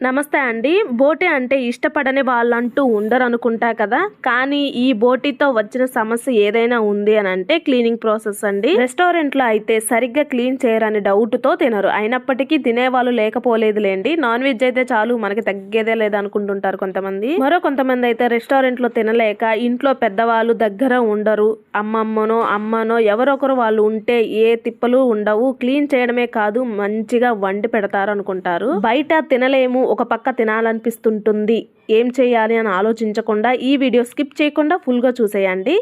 నమస్తే అండి. బోటి అంటే ఇష్టపడని వాళ్ళంటూ ఉండరనుకుంటా కదా. కానీ ఈ బోటితో వచ్చిన సమస్య ఏదైనా ఉంది అని అంటే క్లీనింగ్ ప్రాసెస్ అండి. రెస్టారెంట్లో అయితే సరిగ్గా క్లీన్ చేయరని డౌట్తో తినరు. అయినప్పటికీ తినేవాళ్ళు లేకపోలేదులేండి. నాన్ వెజ్ అయితే చాలు మనకి తగ్గేదే లేదనుకుంటుంటారు కొంతమంది. మరో కొంతమంది అయితే రెస్టారెంట్లో తినలేక ఇంట్లో పెద్దవాళ్ళు దగ్గర ఉండరు. అమ్మనో ఎవరొకరు వాళ్ళు ఉంటే ఏ తిప్పలు ఉండవు. క్లీన్ చేయడమే కాదు మంచిగా వండి పెడతారు అనుకుంటారు. బయట తినలేము, ఒక పక్క తినాలనిపిస్తుంటుంది, ఏం చేయాలి అని ఆలోచించకుండా ఈ వీడియో స్కిప్ చేయకుండా ఫుల్గా చూసేయండి.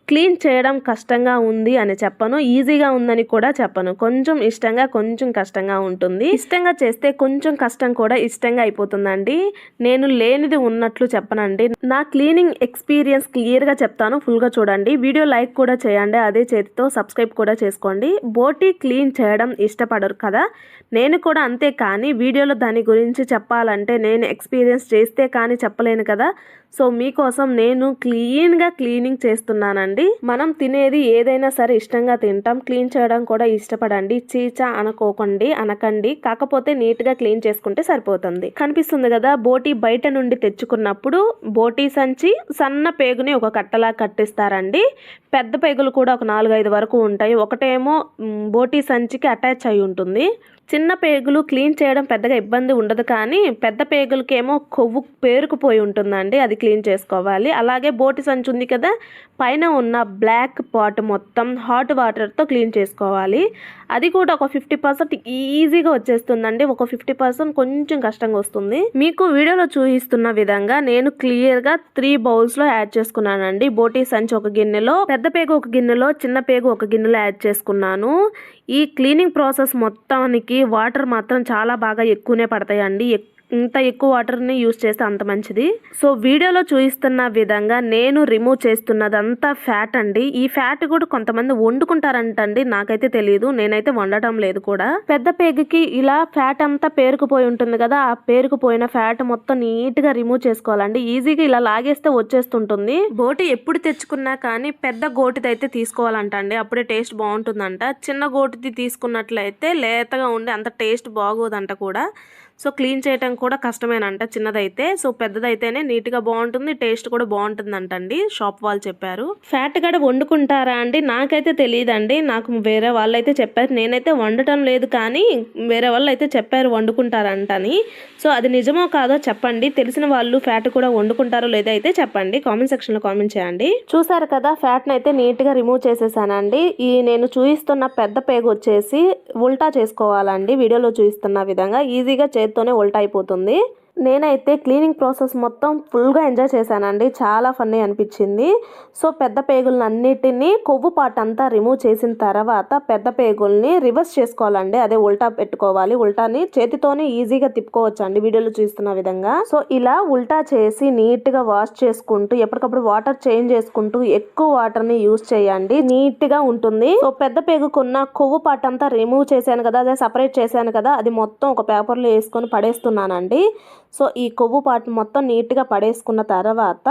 క్లీన్ చేయడం కష్టంగా ఉంది అని చెప్పను, ఈజీగా ఉందని కూడా చెప్పను. కొంచెం ఇష్టంగా కొంచెం కష్టంగా ఉంటుంది. ఇష్టంగా చేస్తే కొంచెం కష్టం కూడా ఇష్టంగా అయిపోతుందండి. నేను లేనిది ఉన్నట్లు చెప్పనండి. నా క్లీనింగ్ ఎక్స్పీరియన్స్ క్లియర్గా చెప్తాను, ఫుల్గా చూడండి. వీడియో లైక్ కూడా చేయండి, అదే చేతితో సబ్స్క్రైబ్ కూడా చేసుకోండి. బోటి క్లీన్ చేయడం ఇష్టపడరు కదా, నేను కూడా అంతే. కానీ వీడియోలో దాని గురించి చెప్పాలంటే నేను ఎక్స్పీరియన్స్ చేస్తే కానీ చెప్పలేను కదా. సో మీకోసం నేను క్లీన్గా క్లీనింగ్ చేస్తున్నానండి. మనం తినేది ఏదైనా సరే ఇష్టంగా తింటాం, క్లీన్ చేయడం కూడా ఇష్టపడండి. చీచా అనకండి, కాకపోతే నీట్గా క్లీన్ చేసుకుంటే సరిపోతుంది. కనిపిస్తుంది కదా, బోటి బయట నుండి తెచ్చుకున్నప్పుడు బోటి సంచి సన్న పేగుని ఒక కట్టలా కట్టిస్తారండి. పెద్ద పేగులు కూడా ఒక 4-5 వరకు ఉంటాయి. ఒకటేమో బోటి సంచికి అటాచ్ అయి ఉంటుంది. చిన్న పేగులు క్లీన్ చేయడం పెద్దగా ఇబ్బంది ఉండదు, కానీ పెద్ద పేగులకేమో కొవ్వు పేరుకుపోయి ఉంటుందండి, అది క్లీన్ చేసుకోవాలి. అలాగే బోటి సంచి ఉంది కదా, పైన ఉన్న బ్లాక్ పార్ట్ మొత్తం హాట్ వాటర్తో క్లీన్ చేసుకోవాలి. అది కూడా ఒక 50% ఈజీగా వచ్చేస్తుందండి, ఒక 50% కొంచెం కష్టంగా వస్తుంది. మీకు వీడియోలో చూపిస్తున్న విధంగా నేను క్లియర్గా 3 బౌల్స్లో యాడ్ చేసుకున్నానండి. బోటి సంచి ఒక గిన్నెలో, పెద్ద పేగు ఒక గిన్నెలో, చిన్న పేగు ఒక గిన్నెలో యాడ్ చేసుకున్నాను. ఈ క్లీనింగ్ ప్రాసెస్ మొత్తానికి వాటర్ మాత్రం చాలా బాగా ఎక్కువనే పడతాయండి. ఇంత ఎక్కువ వాటర్ని యూజ్ చేస్తే అంత మంచిది. సో వీడియోలో చూపిస్తున్న విధంగా నేను రిమూవ్ చేస్తున్నదంతా ఫ్యాట్ అండి. ఈ ఫ్యాట్ కూడా కొంతమంది వండుకుంటారంటండి, నాకైతే తెలియదు, నేనైతే వండటం లేదు కూడా. పెద్ద పేగుకి ఇలా ఫ్యాట్ అంతా పేరుకుపోయి ఉంటుంది కదా, ఆ పేరుకుపోయిన ఫ్యాట్ మొత్తం నీట్గా రిమూవ్ చేసుకోవాలండి. ఈజీగా ఇలా లాగేస్తే వచ్చేస్తుంటుంది. బోటి ఎప్పుడు తెచ్చుకున్నా కానీ పెద్ద గోటిది అయితే తీసుకోవాలంటండి, అప్పుడే టేస్ట్ బాగుంటుందంట. చిన్న గోటిది తీసుకున్నట్లయితే లేతగా ఉండి అంత టేస్ట్ బాగోదంట కూడా. సో క్లీన్ చేయటం కూడా కష్టమేనంట చిన్నదైతే. సో పెద్దదైతేనే నీట్గా బాగుంటుంది, టేస్ట్ కూడా బాగుంటుంది అంటండి, షాప్ వాళ్ళు చెప్పారు. ఫ్యాట్ గడ వండుకుంటారా అండి, నాకైతే తెలియదండి. నాకు వేరే వాళ్ళు అయితే చెప్పారు, నేనైతే వండటం లేదు, కానీ వేరే వాళ్ళు అయితే చెప్పారు వండుకుంటారంటని. సో అది నిజమో కాదో చెప్పండి, తెలిసిన వాళ్ళు ఫ్యాట్ కూడా వండుకుంటారో లేదో అయితే చెప్పండి, కామెంట్ సెక్షన్లో కామెంట్ చేయండి. చూసారు కదా, ఫ్యాట్ని అయితే నీట్గా రిమూవ్ చేసేసానండి. ఈ నేను చూపిస్తున్న పెద్ద పేగు వచ్చేసి ఉల్టా చేసుకోవాలండి. వీడియోలో చూపిస్తున్న విధంగా ఈజీగా చేత్తోనే ఉల్టా అయిపోతుంది. నేనైతే క్లీనింగ్ ప్రాసెస్ మొత్తం ఫుల్గా ఎంజాయ్ చేశానండి, చాలా ఫన్నీ అనిపించింది. సో పెద్ద పేగులను అన్నిటినీ కొవ్వు పార్ట్ అంతా రిమూవ్ చేసిన తర్వాత పెద్ద పేగుల్ని రివర్స్ చేసుకోవాలండి, అదే ఉల్టా పెట్టుకోవాలి. ఉల్టాని చేతితోనే ఈజీగా తిప్పుకోవచ్చు అండి, వీడియోలో చూస్తున్న విధంగా. సో ఇలా ఉల్టా చేసి నీట్గా వాష్ చేసుకుంటూ ఎప్పటికప్పుడు వాటర్ చేంజ్ చేసుకుంటూ ఎక్కువ వాటర్ని యూజ్ చేయండి, నీట్గా ఉంటుంది. సో పెద్ద పేగుకున్న కొవ్వు పార్ట్ అంతా రిమూవ్ చేశాను కదా, అదే సపరేట్ చేశాను కదా, అది మొత్తం ఒక పేపర్లో వేసుకొని పడేస్తున్నానండి. సో ఈ కొవ్వు పార్ట్ మొత్తం నీట్గా పడేసుకున్న తర్వాత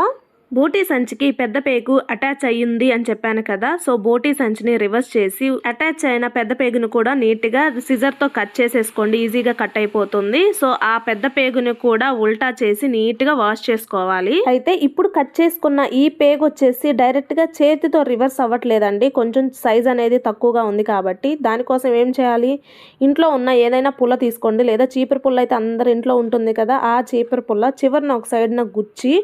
బోటి సంచికి పెద్ద పేగు అటాచ్ అయ్యింది అని చెప్పాను కదా. సో బోటి సంచిని రివర్స్ చేసి అటాచ్ అయిన పెద్ద పేగును కూడా నీట్గా సిజర్తో కట్ చేసేసుకోండి, ఈజీగా కట్ అయిపోతుంది. సో ఆ పెద్ద పేగును కూడా ఉల్టా చేసి నీట్గా వాష్ చేసుకోవాలి. అయితే ఇప్పుడు కట్ చేసుకున్న ఈ పేగు వచ్చేసి డైరెక్ట్గా చేతితో రివర్స్ అవ్వట్లేదండి, కొంచెం సైజ్ అనేది తక్కువగా ఉంది కాబట్టి. దానికోసం ఏం చేయాలి, ఇంట్లో ఉన్న ఏదైనా పుల్ల తీసుకోండి, లేదా చీపురు పుల్ల అయితే అందరి ఇంట్లో ఉంటుంది కదా, ఆ చీపురు పుల్ల చివరిన ఒక సైడ్న గుచ్చి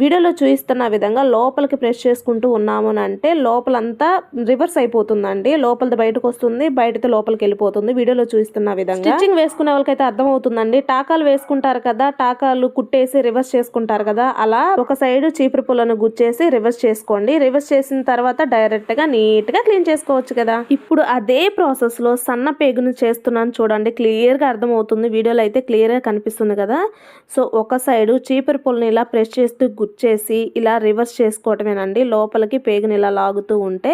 వీడియోలో చూపిస్తున్న విధంగా లోపలికి ప్రెస్ చేసుకుంటూ ఉన్నాము అంటే లోపలంతా రివర్స్ అయిపోతుందండి, లోపలిది బయటకు వస్తుంది, బయటతో లోపలికి వెళ్ళిపోతుంది. వీడియోలో చూపిస్తున్న విధంగా స్టిచ్చింగ్ వేసుకునే వాళ్ళకైతే అర్థమవుతుందండి. టాకాలు వేసుకుంటారు కదా, టాకాలు కుట్టేసి రివర్స్ చేసుకుంటారు కదా, అలా ఒక సైడ్ చీపురు పుల్లను గుచ్చేసి రివర్స్ చేసుకోండి. రివర్స్ చేసిన తర్వాత డైరెక్ట్ గా నీట్ గా క్లీన్ చేసుకోవచ్చు కదా. ఇప్పుడు అదే ప్రాసెస్ లో సన్న పేగును చేస్తున్నాను చూడండి, క్లియర్ గా అర్థమవుతుంది, వీడియోలో అయితే క్లియర్ గా కనిపిస్తుంది కదా. సో ఒక సైడ్ చీపురు పుల్లని ఇలా ప్రెస్ చేస్తూ గుచ్చేసి ఇలా రివర్స్ చేసుకోవటమేనండి, లోపలికి పేగుని ఇలా లాగుతూ ఉంటే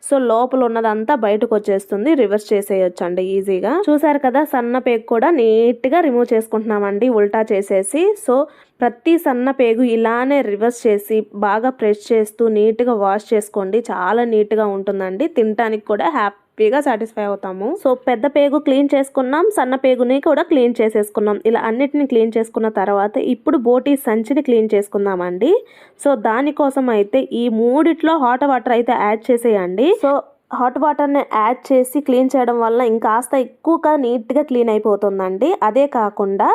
సో లోపల ఉన్నదంతా బయటకు వచ్చేస్తుంది, రివర్స్ చేసేయచ్చు అండి ఈజీగా. చూసారు కదా, సన్న పేగు కూడా నీట్గా రిమూవ్ చేసుకుంటున్నామండి ఉల్టా చేసేసి. సో ప్రతి సన్న పేగు ఇలానే రివర్స్ చేసి బాగా ప్రెస్ చేస్తూ నీట్గా వాష్ చేసుకోండి, చాలా నీట్గా ఉంటుందండి, తినడానికి కూడా హ్యాపీగా సాటిస్ఫై అవుతాము. సో పెద్ద పేగు క్లీన్ చేసుకున్నాం, సన్న పేగుని కూడా క్లీన్ చేసేసుకున్నాం. ఇలా అన్నిటిని క్లీన్ చేసుకున్న తర్వాత ఇప్పుడు బోటీ సంచిని క్లీన్ చేసుకుందామండి. సో దానికోసం అయితే ఈ మూడిట్లో హాట్ వాటర్ అయితే యాడ్ చేసేయండి. సో హాట్ వాటర్ని యాడ్ చేసి క్లీన్ చేయడం వల్ల ఇంకాస్త ఎక్కువగా నీట్గా క్లీన్ అయిపోతుందండి. అదే కాకుండా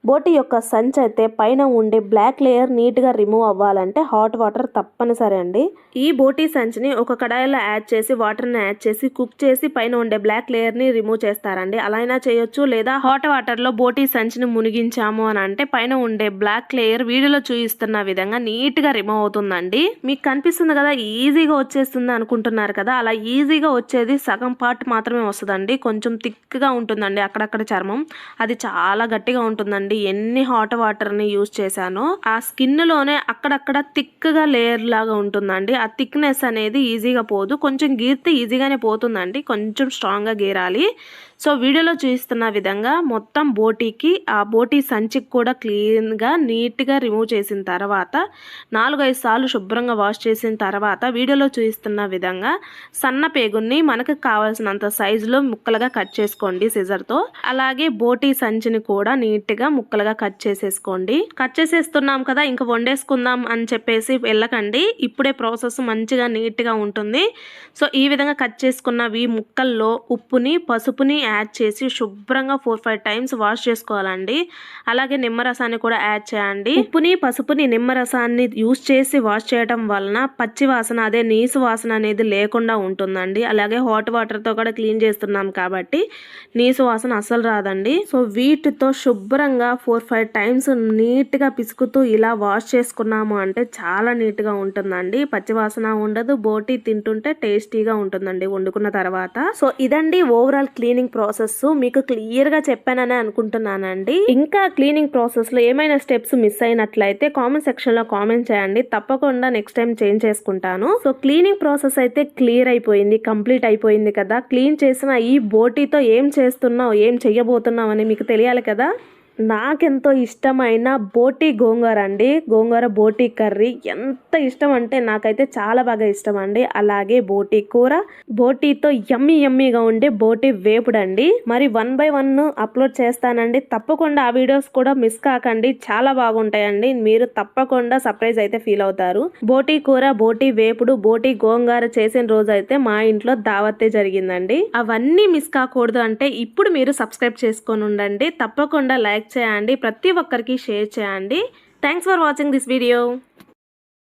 బోటీ యొక్క సంచి అయితే పైన ఉండే బ్లాక్ లేయర్ నీట్గా రిమూవ్ అవ్వాలంటే హాట్ వాటర్ తప్పనిసరి అండి. ఈ బోటీ సంచిని ఒక కడాయిలో యాడ్ చేసి వాటర్ని యాడ్ చేసి కుక్ చేసి పైన ఉండే బ్లాక్ లేయర్ని రిమూవ్ చేస్తారండి. అలా అయినా చేయొచ్చు, లేదా హాట్ వాటర్లో బోటీ సంచిని మునిగించాము అని అంటే పైన ఉండే బ్లాక్ లేయర్ వీడియోలో చూపిస్తున్న విధంగా నీట్గా రిమూవ్ అవుతుందండి. మీకు కనిపిస్తుంది కదా, ఈజీగా వచ్చేస్తుంది అనుకుంటున్నారు కదా, అలా ఈజీగా వచ్చేది సగం పార్ట్ మాత్రమే వస్తుందండి. కొంచెం థిక్గా ఉంటుందండి అక్కడక్కడ చర్మం, అది చాలా గట్టిగా ఉంటుందండి. ఎన్ని హాట్ వాటర్ని యూజ్ చేశానో ఆ స్కిన్లోనే అక్కడక్కడ థిక్గా లేయర్ లాగా ఉంటుందండి. ఆ థిక్నెస్ అనేది ఈజీగా పోదు, కొంచెం గీరితే ఈజీగానే పోతుందండి, కొంచెం స్ట్రాంగ్గా గీరాలి. సో వీడియోలో చూస్తున్న విధంగా మొత్తం బోటీకి ఆ బోటీ సంచికి కూడా క్లీన్గా నీట్గా రిమూవ్ చేసిన తర్వాత 4-5 సార్లు శుభ్రంగా వాష్ చేసిన తర్వాత వీడియోలో చూస్తున్న విధంగా సన్న పేగుని మనకు కావాల్సినంత సైజులో ముక్కలుగా కట్ చేసుకోండి సిజర్తో. అలాగే బోటీ సంచిని కూడా నీట్గా ముక్కలుగా కట్ చేసేసుకోండి. కట్ చేసేస్తున్నాం కదా, ఇంకా వండేసుకుందాం అని చెప్పేసి వెళ్ళకండి, ఇప్పుడే ప్రాసెస్ మంచిగా నీట్గా ఉంటుంది. సో ఈ విధంగా కట్ చేసుకున్నవి ముక్కల్లో ఉప్పుని పసుపుని యాడ్ చేసి శుభ్రంగా 4-5 టైమ్స్ వాష్ చేసుకోవాలండి. అలాగే నిమ్మరసాన్ని కూడా యాడ్ చేయండి. ఉప్పుని పసుపుని నిమ్మరసాన్ని యూజ్ చేసి వాష్ చేయడం వలన పచ్చి వాసన, అదే నీసు వాసన అనేది లేకుండా ఉంటుందండి. అలాగే హాట్ వాటర్తో కూడా క్లీన్ చేస్తున్నాం కాబట్టి నీసు వాసన అస్సలు రాదండి. సో వీటితో శుభ్రంగా 4-5 టైమ్స్ నీట్గా పిసుకుతూ ఇలా వాష్ చేసుకున్నాము అంటే చాలా నీట్గా ఉంటుందండి, పచ్చి వాసన ఉండదు, బోటీ తింటుంటే టేస్టీగా ఉంటుందండి వండుకున్న తర్వాత. సో ఇదండి ఓవరాల్ క్లీనింగ్ ప్రాసెస్. మీకు క్లియర్గా చెప్పానని అనుకుంటున్నానండి. ఇంకా క్లీనింగ్ ప్రాసెస్లో ఏమైనా స్టెప్స్ మిస్ అయినట్లయితే కామెంట్ సెక్షన్లో కామెంట్ చేయండి, తప్పకుండా నెక్స్ట్ టైం చేంజ్ చేసుకుంటాను. సో క్లీనింగ్ ప్రాసెస్ అయితే క్లియర్ అయిపోయింది, కంప్లీట్ అయిపోయింది కదా. క్లీన్ చేసిన ఈ బోటీతో ఏం చేస్తున్నావు, ఏం చెయ్యబోతున్నావు అని మీకు తెలియాలి కదా. నాకెంతో ఇష్టమైన బోటీ గోంగూర అండి, గోంగూర బోటీ కర్రీ ఎంత ఇష్టం అంటే నాకైతే చాలా బాగా ఇష్టం అండి. అలాగే బోటీ కూర, బోటీతో యమ్మీగా ఉండే బోటీ వేపుడు అండి. మరి 1 by 1 అప్లోడ్ చేస్తానండి, తప్పకుండా ఆ వీడియోస్ కూడా మిస్ కాకండి, చాలా బాగుంటాయండి. మీరు తప్పకుండా సర్ప్రైజ్ అయితే ఫీల్ అవుతారు. బోటీ కూర, బోటీ వేపుడు, బోటీ గోంగూర చేసిన రోజు అయితే మా ఇంట్లో దావత్తే జరిగిందండి. అవన్నీ మిస్ కాకూడదు అంటే ఇప్పుడు మీరు సబ్స్క్రైబ్ చేసుకొని ఉండండి, తప్పకుండా లైక్ చేయండి, ప్రతి ఒక్కరికి షేర్ చేయండి. Thanks for watching this video.